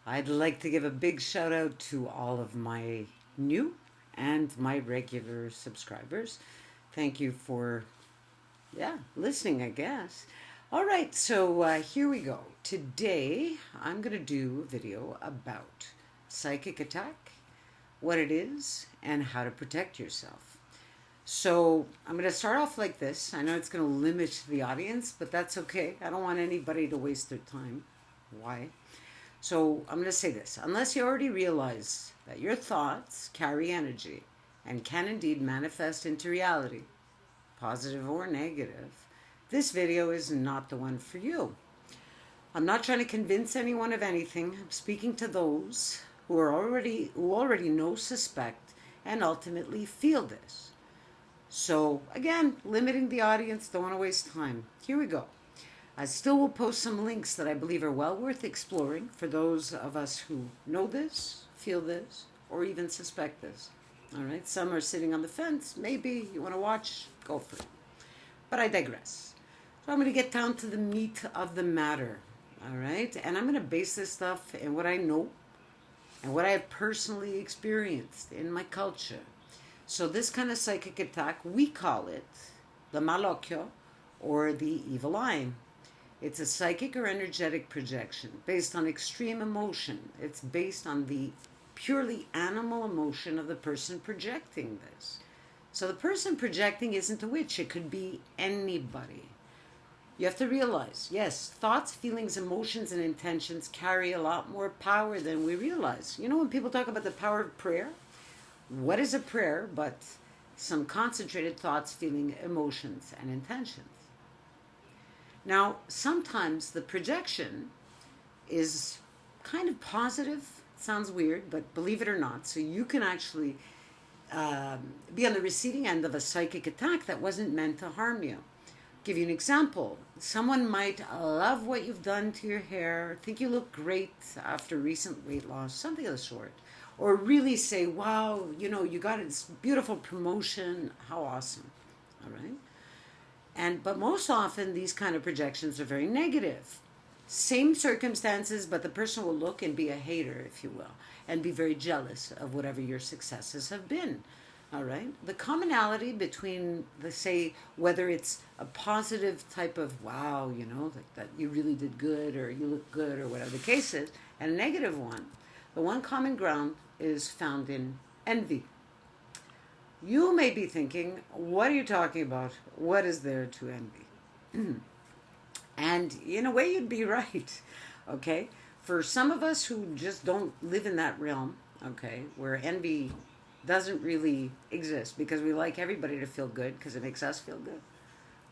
I'd like to give a big shout out to all of my new and my regular subscribers. Thank you for, listening, I guess. All right, so here we go. Today, I'm going to do a video about psychic attack, what it is, and how to protect yourself. So I'm going to start off like this. I know it's going to limit the audience, but that's okay. I don't want anybody to waste their time. Why? So I'm going to say this. Unless you already realize that your thoughts carry energy and can indeed manifest into reality, positive or negative, this video is not the one for you. I'm not trying to convince anyone of anything. I'm speaking to those who already know, suspect, and ultimately feel this. So again, limiting the audience, don't want to waste time. Here we go. I still will post some links that I believe are well worth exploring for those of us who know this, feel this, or even suspect this. All right, some are sitting on the fence. Maybe you want to watch, go for it. But I digress. So I'm going to get down to the meat of the matter. All right, and I'm going to base this stuff in what I know and what I have personally experienced in my culture. So this kind of psychic attack, we call it the malocchio, or the evil eye. It's a psychic or energetic projection based on extreme emotion. It's based on the purely animal emotion of the person projecting this. So the person projecting isn't a witch. It could be anybody. You have to realize, yes, thoughts, feelings, emotions, and intentions carry a lot more power than we realize. You know, when people talk about the power of prayer, what is a prayer but some concentrated thoughts, feeling, emotions, and intentions? Now, sometimes the projection is kind of positive. Sounds weird, but believe it or not. So you can actually be on the receiving end of a psychic attack that wasn't meant to harm you. Give you an example. Someone might love what you've done to your hair, think you look great after recent weight loss, something of the sort. Or really say, wow, you know, you got this beautiful promotion. How awesome. All right. But most often these kind of projections are very negative. Same circumstances, but the person will look and be a hater, if you will, and be very jealous of whatever your successes have been. All right. The commonality between, let's say, whether it's a positive type of wow, you know, like that you really did good or you look good or whatever the case is, and a negative one, the one common ground is found in envy. You may be thinking, what are you talking about? What is there to envy? And in a way, you'd be right, okay? For some of us who just don't live in that realm, okay, where envy doesn't really exist because we like everybody to feel good because it makes us feel good,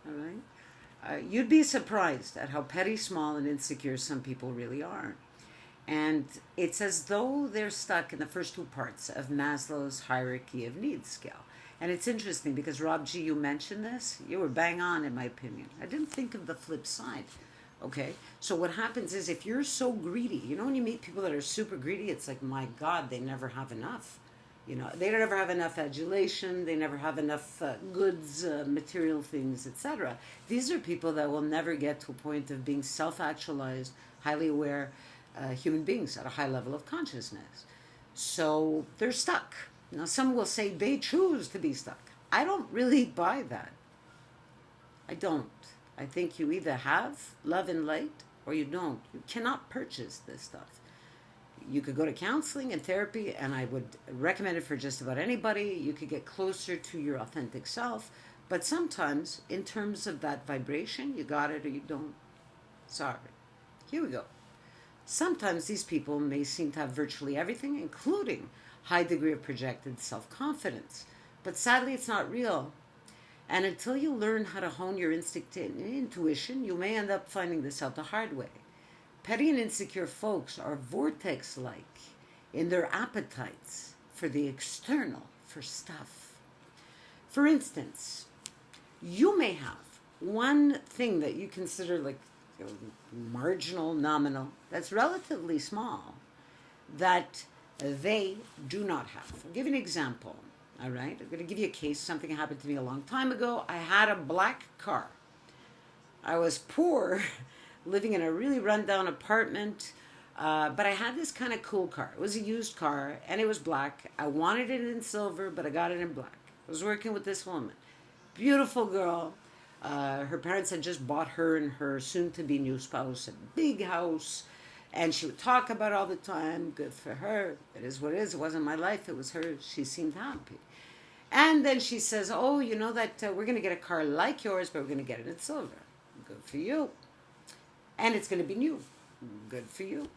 all right? You'd be surprised at how petty, small, and insecure some people really are. And it's as though they're stuck in the first two parts of Maslow's hierarchy of needs scale. And it's interesting because, Rob G., you mentioned this. You were bang on, in my opinion. I didn't think of the flip side. Okay? So what happens is if you're so greedy, you know when you meet people that are super greedy, it's like, my God, they never have enough. You know, they never have enough adulation. They never have enough goods, material things, etc. These are people that will never get to a point of being self-actualized, highly aware, human beings at a high level of consciousness. So they're stuck. Now, some will say they choose to be stuck. I don't really buy that. I don't. I think you either have love and light or you don't. You cannot purchase this stuff. You could go to counseling and therapy, and I would recommend it for just about anybody. You could get closer to your authentic self. But sometimes, in terms of that vibration, you got it or you don't. Sorry. Here we go. Sometimes these people may seem to have virtually everything, including high degree of projected self-confidence. But sadly, it's not real. And until you learn how to hone your instinct and intuition, you may end up finding this out the hard way. Petty and insecure folks are vortex-like in their appetites for the external, for stuff. For instance, you may have one thing that you consider like marginal, nominal, that's relatively small, that they do not have. I'll give you an example, all right? I'm going to give you a case. Something happened to me a long time ago. I had a black car. I was poor, living in a really rundown apartment. But I had this kind of cool car. It was a used car, and it was black. I wanted it in silver, but I got it in black. I was working with this woman. Beautiful girl. Her parents had just bought her and her soon-to-be new spouse a big house. And she would talk about it all the time. Good for her. It is what it is. It wasn't my life. It was hers. She seemed happy. And then she says, oh, you know that we're going to get a car like yours, but we're going to get it in silver. Good for you. And it's going to be new. Good for you.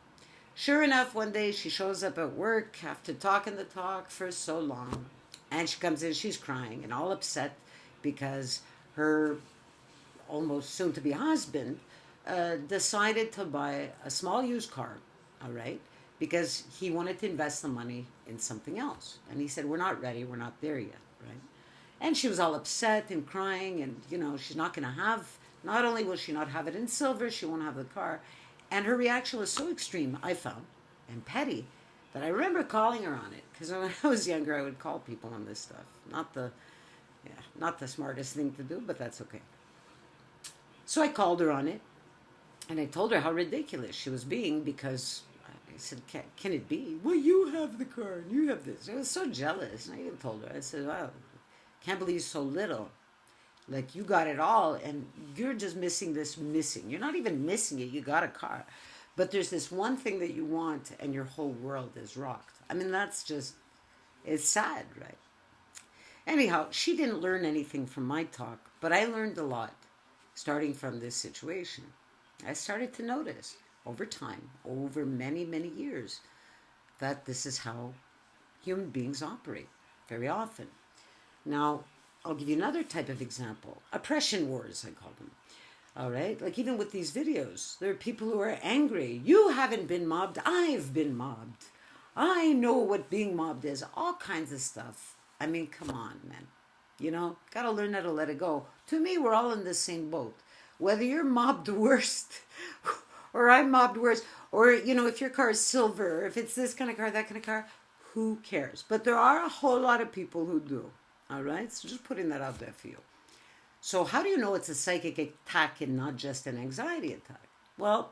Sure enough, one day she shows up at work after talking the talk for so long. And she comes in, she's crying and all upset because her almost soon-to-be husband decided to buy a small used car, all right, because he wanted to invest the money in something else. And he said, we're not ready, we're not there yet, right? And she was all upset and crying, and, you know, she's not going to have, not only will she not have it in silver, she won't have the car. And her reaction was so extreme, I found, and petty, that I remember calling her on it. Because when I was younger, I would call people on this stuff. Not the smartest thing to do, but that's okay. So I called her on it, and I told her how ridiculous she was being, because I said, can it be? Well, you have the car, and you have this. I was so jealous. And I even told her, I said, wow, can't believe so little. Like, you got it all, and you're just missing this missing. You're not even missing it. You got a car. But there's this one thing that you want, and your whole world is rocked. I mean, that's just, it's sad, right? Anyhow, she didn't learn anything from my talk, but I learned a lot starting from this situation. I started to notice over time, over many, many years, that this is how human beings operate very often. Now, I'll give you another type of example. Oppression wars, I call them. All right? Like even with these videos, there are people who are angry. You haven't been mobbed. I've been mobbed. I know what being mobbed is. All kinds of stuff. I mean, come on, man. You know, got to learn how to let it go. To me, we're all in the same boat. Whether you're mobbed worst or I'm mobbed worst, or, you know, if your car is silver, or if it's this kind of car, that kind of car, who cares? But there are a whole lot of people who do. All right? So just putting that out there for you. So how do you know it's a psychic attack and not just an anxiety attack? Well,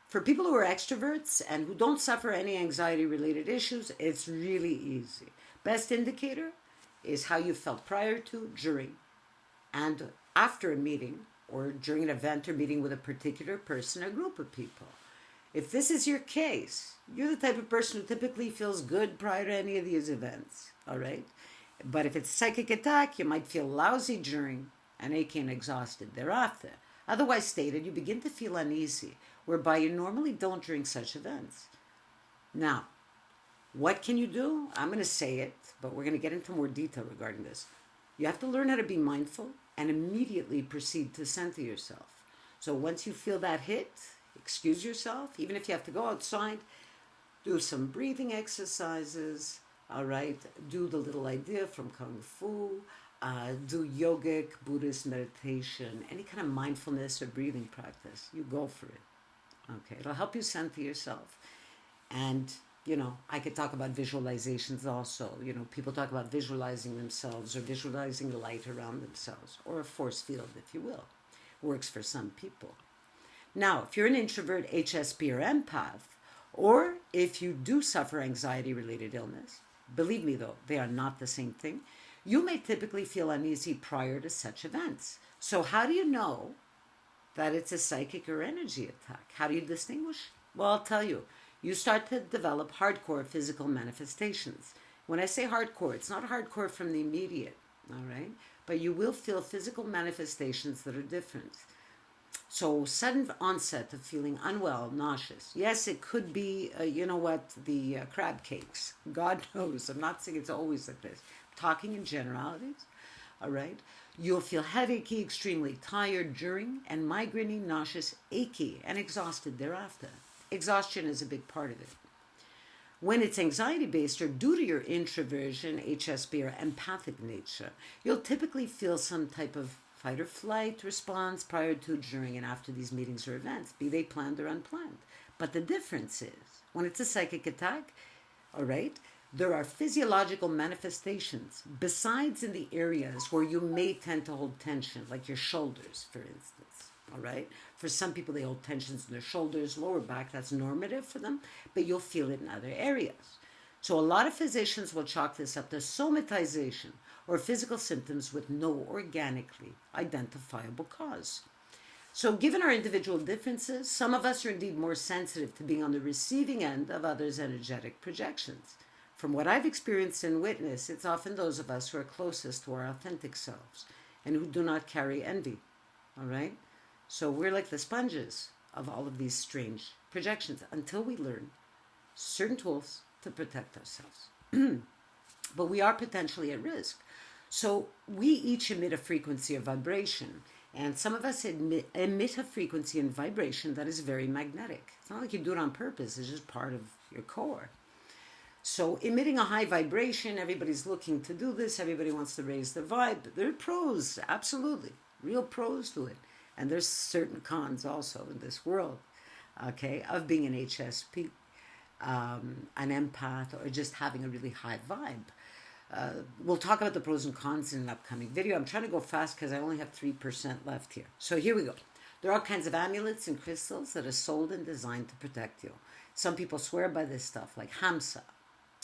for people who are extroverts and who don't suffer any anxiety-related issues, it's really easy. Best indicator is how you felt prior to, during, and after a meeting, or during an event or meeting with a particular person or group of people. If this is your case, you're the type of person who typically feels good prior to any of these events, all right? But if it's a psychic attack, you might feel lousy during and aching and exhausted thereafter. Otherwise stated, you begin to feel uneasy, whereby you normally don't during such events. Now, what can you do? I'm going to say it, but we're going to get into more detail regarding this. You have to learn how to be mindful and immediately proceed to center yourself. So once you feel that hit, excuse yourself. Even if you have to go outside, do some breathing exercises, all right? Do the little idea from Kung Fu, do yogic, Buddhist meditation, any kind of mindfulness or breathing practice. You go for it, okay? It'll help you center yourself. And, you know, I could talk about visualizations also. You know, people talk about visualizing themselves or visualizing light around themselves, or a force field, if you will. Works for some people. Now, if you're an introvert, HSP, or empath, or if you do suffer anxiety-related illness, believe me though, they are not the same thing, you may typically feel uneasy prior to such events. So how do you know that it's a psychic or energy attack? How do you distinguish? Well, I'll tell you. You start to develop hardcore physical manifestations. When I say hardcore, it's not hardcore from the immediate, all right? But you will feel physical manifestations that are different. So sudden onset of feeling unwell, nauseous. Yes, it could be, you know what, the crab cakes. God knows. I'm not saying it's always like this. I'm talking in generalities, all right? You'll feel headachy, extremely tired during, and migraine, nauseous, achy, and exhausted thereafter. Exhaustion is a big part of it. When it's anxiety-based or due to your introversion, HSP, or empathic nature, you'll typically feel some type of fight or flight response prior to, during, and after these meetings or events, be they planned or unplanned. But the difference is, when it's a psychic attack, all right, there are physiological manifestations besides in the areas where you may tend to hold tension, like your shoulders, for instance, all right? For some people, they hold tensions in their shoulders, lower back. That's normative for them, but you'll feel it in other areas. So a lot of physicians will chalk this up to somatization or physical symptoms with no organically identifiable cause. So given our individual differences, some of us are indeed more sensitive to being on the receiving end of others' energetic projections. From what I've experienced and witnessed, it's often those of us who are closest to our authentic selves and who do not carry envy. All right? So we're like the sponges of all of these strange projections until we learn certain tools to protect ourselves. But we are potentially at risk. So we each emit a frequency of vibration, and some of us emit a frequency and vibration that is very magnetic. It's not like you do it on purpose, it's just part of your core. So emitting a high vibration, everybody's looking to do this, everybody wants to raise their vibe. There are pros, absolutely, real pros to it. And there's certain cons also in this world, okay, of being an HSP, an empath, or just having a really high vibe. We'll talk about the pros and cons in an upcoming video. I'm trying to go fast because I only have 3% left here. So here we go. There are all kinds of amulets and crystals that are sold and designed to protect you. Some people swear by this stuff, like Hamsa,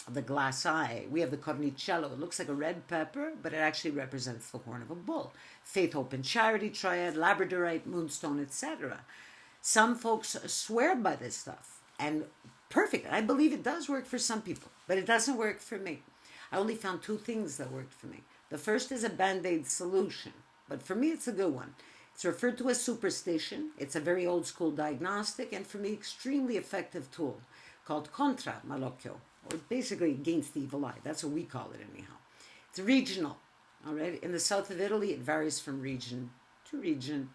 the glass eye. We have the cornicello. It looks like a red pepper, but it actually represents the horn of a bull. Faith, hope, and charity triad, labradorite, moonstone, etc. Some folks swear by this stuff, and perfect. I believe it does work for some people, but it doesn't work for me. I only found 2 things that worked for me. The first is a Band-Aid solution, but for me it's a good one. It's referred to as superstition. It's a very old school diagnostic, and for me, extremely effective tool called contra, malocchio, or basically against the evil eye. That's what we call it anyhow. It's regional, all right? In the south of Italy, it varies from region to region.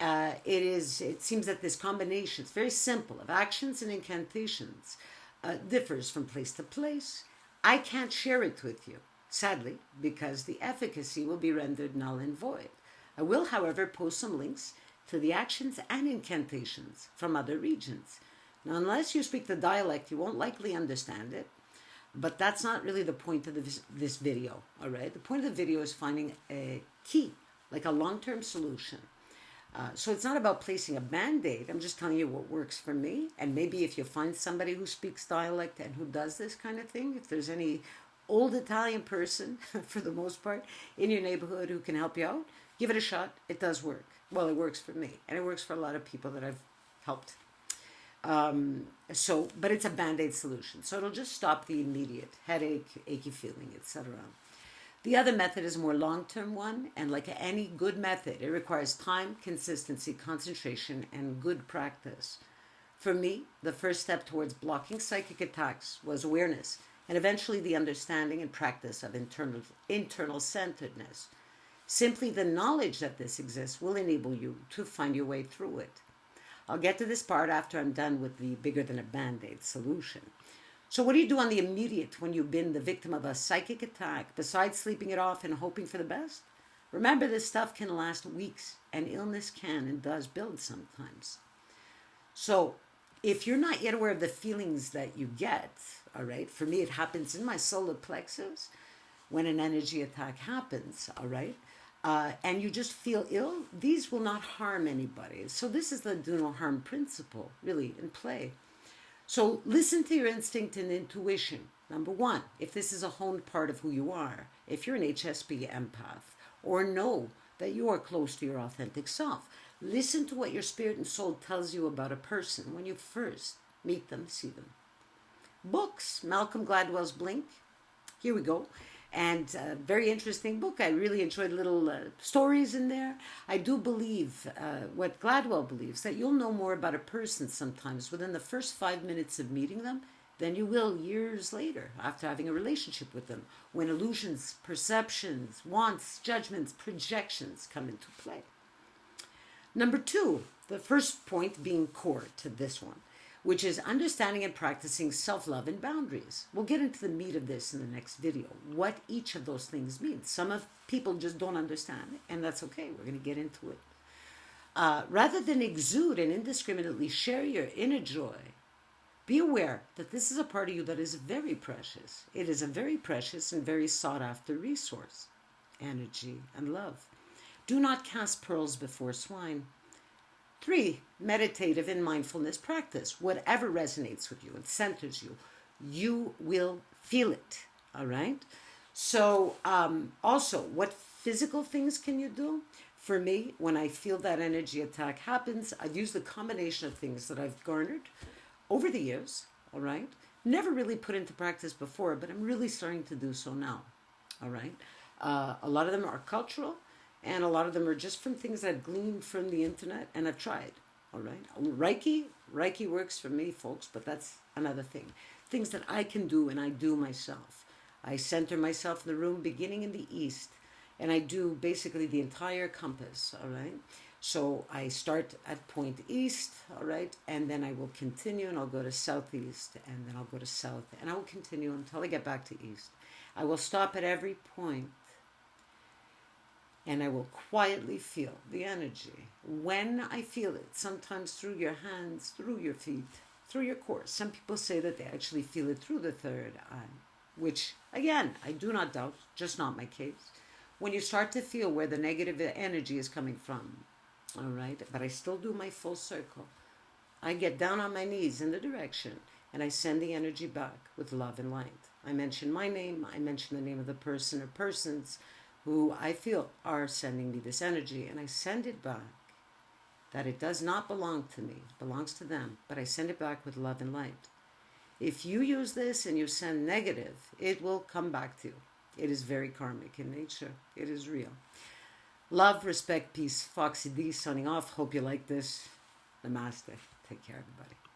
It seems that this combination, it's very simple, of actions and incantations, differs from place to place. I can't share it with you, sadly, because the efficacy will be rendered null and void. I will, however, post some links to the actions and incantations from other regions. Now, unless you speak the dialect, you won't likely understand it, but that's not really the point of this video, all right? The point of the video is finding a key, like a long-term solution. So it's not about placing a Band-Aid. I'm just telling you what works for me. And maybe if you find somebody who speaks dialect and who does this kind of thing, if there's any old Italian person, for the most part, in your neighborhood who can help you out, give it a shot. It does work. Well, it works for me. And it works for a lot of people that I've helped. But it's a Band-Aid solution. So it'll just stop the immediate headache, achy feeling, etc. The other method is a more long-term one, and like any good method, it requires time, consistency, concentration, and good practice. For me, the first step towards blocking psychic attacks was awareness, and eventually the understanding and practice of internal centeredness. Simply the knowledge that this exists will enable you to find your way through it. I'll get to this part after I'm done with the bigger than a Band-Aid solution. So what do you do on the immediate when you've been the victim of a psychic attack, besides sleeping it off and hoping for the best? Remember, this stuff can last weeks, and illness can and does build sometimes. So if you're not yet aware of the feelings that you get, all right, for me it happens in my solar plexus when an energy attack happens, all right, and you just feel ill, these will not harm anybody. So this is the do no harm principle, really, in play. So listen to your instinct and intuition. Number 1, if this is a honed part of who you are, if you're an HSP empath, or know that you are close to your authentic self, listen to what your spirit and soul tells you about a person when you first meet them, see them. Books, Malcolm Gladwell's Blink. Here we go. And a very interesting book. I really enjoyed little stories in there. I do believe what Gladwell believes, that you'll know more about a person sometimes within the first 5 minutes of meeting them than you will years later after having a relationship with them, when illusions, perceptions, wants, judgments, projections come into play. Number 2, the first point being core to this one, which is understanding and practicing self-love and boundaries. We'll get into the meat of this in the next video, what each of those things means. Some of people just don't understand, and that's okay. We're going to get into it. Rather than exude and indiscriminately share your inner joy, be aware that this is a part of you that is very precious. It is a very precious and very sought-after resource, energy and love. Do not cast pearls before swine. 3, meditative and mindfulness practice. Whatever resonates with you and centers you, you will feel it. All right? So, also, what physical things can you do? For me, when I feel that energy attack happens, I've used the combination of things that I've garnered over the years, all right? Never really put into practice before, but I'm really starting to do so now, all right? A lot of them are cultural, and a lot of them are just from things I've gleaned from the internet and I've tried, all right? Reiki works for me, folks, but that's another thing. Things that I can do and I do myself. I center myself in the room beginning in the east, and I do basically the entire compass, all right? So I start at point east, all right? And then I will continue and I'll go to southeast, and then I'll go to south, and I will continue until I get back to east. I will stop at every point, and I will quietly feel the energy. When I feel it, sometimes through your hands, through your feet, through your core. Some people say that they actually feel it through the third eye, which, again, I do not doubt, just not my case. When you start to feel where the negative energy is coming from, all right, but I still do my full circle. I get down on my knees in the direction, and I send the energy back with love and light. I mention my name, I mention the name of the person or persons who I feel are sending me this energy, and I send it back. That it does not belong to me, it belongs to them, but I send it back with love and light. If you use this and you send negative, it will come back to you. It is very karmic in nature. It is real. Love, respect, peace. Foxy D signing off. Hope you like this. Namaste. Take care, everybody.